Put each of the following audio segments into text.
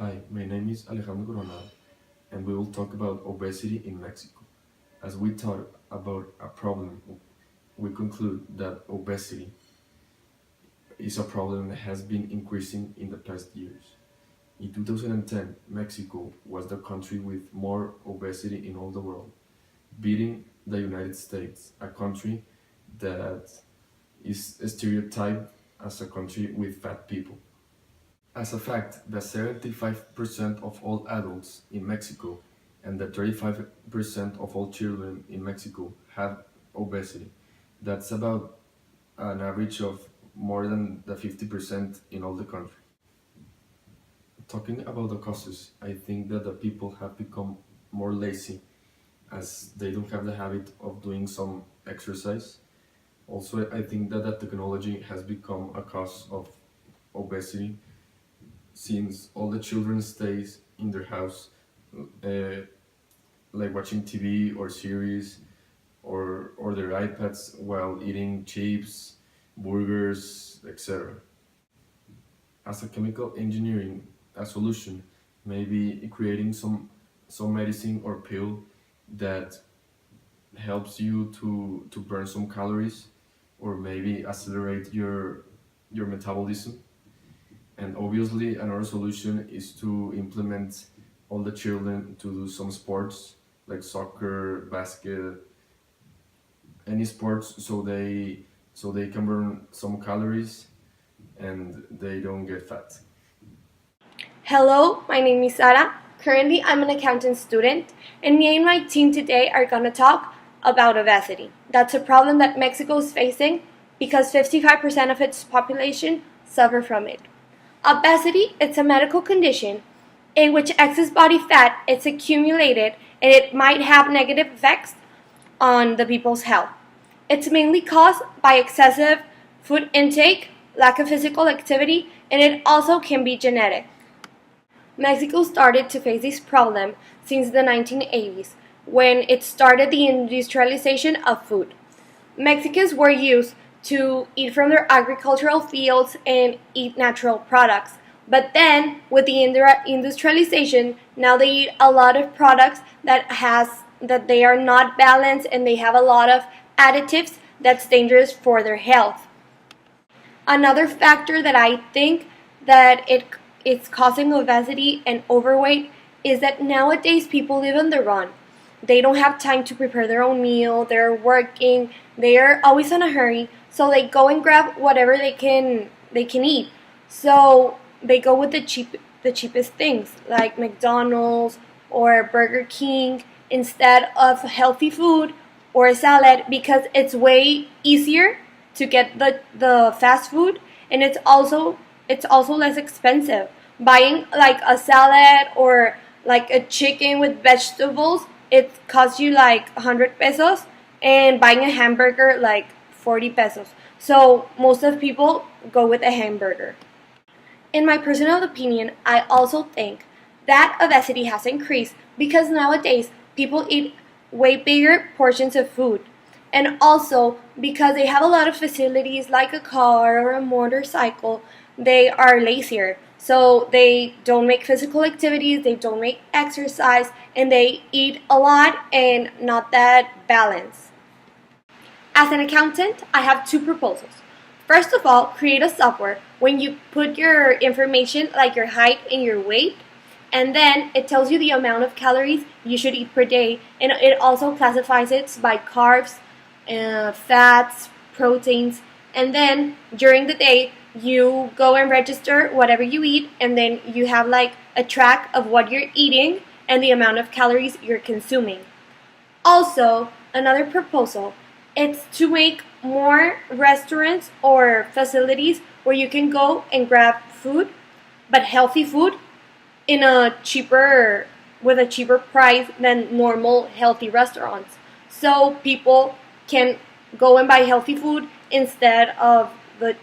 Hi, my name is Alejandro Coronado, and we will talk about obesity in Mexico. As we talk about a problem, we conclude that obesity is a problem that has been increasing in the past years. In 2010, Mexico was the country with more obesity in all the world, beating the United States, a country that is stereotyped as a country with fat people. As a fact, the 75% of all adults in Mexico and the 35% of all children in Mexico have obesity. That's about an average of more than the 50% in all the country. Talking about the causes, I think that the people have become more lazy as they don't have the habit of doing some exercise. Also, I think that the technology has become a cause of obesity since all the children stays in their house, uh, like watching TV or series or their iPads while eating chips, burgers, etc. As a chemical engineering a solution, maybe creating some medicine or pill that helps you to burn some calories or maybe accelerate your metabolism. And obviously, another solution is to implement all the children to do some sports like soccer, basket, any sports, so they can burn some calories and they don't get fat. Hello, my name is Sara. Currently, I'm an accounting student, and me and my team today are going to talk about obesity. That's a problem that Mexico is facing because 55% of its population suffer from it. Obesity is a medical condition in which excess body fat is accumulated and it might have negative effects on the people's health. It's mainly caused by excessive food intake, lack of physical activity, and it also can be genetic. Mexico started to face this problem since the 1980s, when it started the industrialization of food. Mexicans were used to eat from their agricultural fields and eat natural products. But then, with the industrialization, now they eat a lot of products that they are not balanced and they have a lot of additives that's dangerous for their health. Another factor that I think that it's causing obesity and overweight is that nowadays people live on the run. They don't have time to prepare their own meal, they're working, they're always in a hurry, so they go and grab whatever they can eat. So they go with the cheapest things like McDonald's or Burger King instead of healthy food or a salad because it's way easier to get the fast food, and it's also less expensive. Buying like a salad or like a chicken with vegetables, it costs you like 100 pesos, and buying a hamburger like 40 pesos. So most of people go with a hamburger. In my personal opinion, I also think that obesity has increased because nowadays people eat way bigger portions of food. And also because they have a lot of facilities like a car or a motorcycle, they are lazier. So they don't make physical activities, they don't make exercise, and they eat a lot and not that balanced. As an accountant, I have two proposals. First of all, create a software when you put your information like your height and your weight, and then it tells you the amount of calories you should eat per day, and it also classifies it by carbs, fats, proteins, and then during the day you go and register whatever you eat, and then you have like a track of what you're eating and the amount of calories you're consuming. Also, another proposal, it's to make more restaurants or facilities where you can go and grab food, but healthy food in a cheaper with a cheaper price than normal healthy restaurants. So people can go and buy healthy food instead of the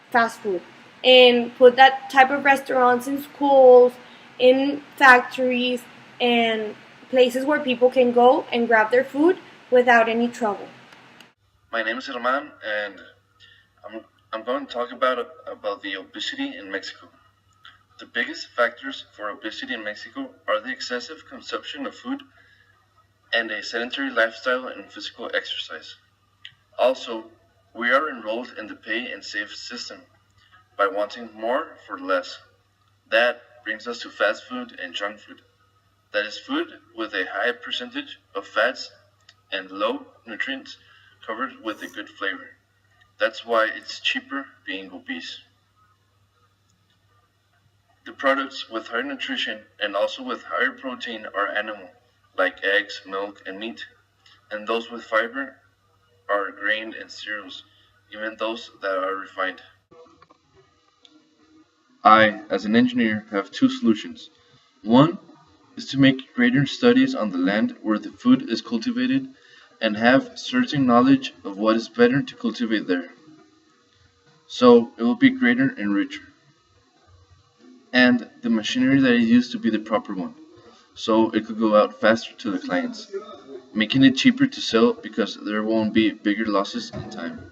fast food, and put that type of restaurants in schools, in factories, and places where people can go and grab their food without any trouble. My name is Herman, and I'm going to talk about the obesity in Mexico. The biggest factors for obesity in Mexico are the excessive consumption of food and a sedentary lifestyle and physical exercise. Also, we are enrolled in the pay and save system by wanting more for less. That brings us to fast food and junk food. That is food with a high percentage of fats and low nutrients covered with a good flavor. That's why it's cheaper being obese. The products with higher nutrition and also with higher protein are animal, like eggs, milk, and meat, and those with fiber are grain and cereals, even those that are refined. I, as an engineer, have two solutions. One is to make greater studies on the land where the food is cultivated and have certain knowledge of what is better to cultivate there, so it will be greater and richer. And the machinery that is used to be the proper one, so it could go out faster to the clients, making it cheaper to sell because there won't be bigger losses in time.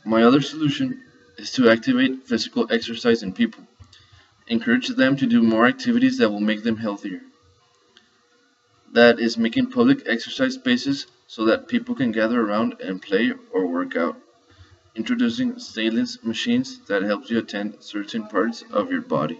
My other solution is to activate physical exercise in people, encourage them to do more activities that will make them healthier. That is making public exercise spaces so that people can gather around and play or work out. Introducing stylist machines that helps you attend certain parts of your body.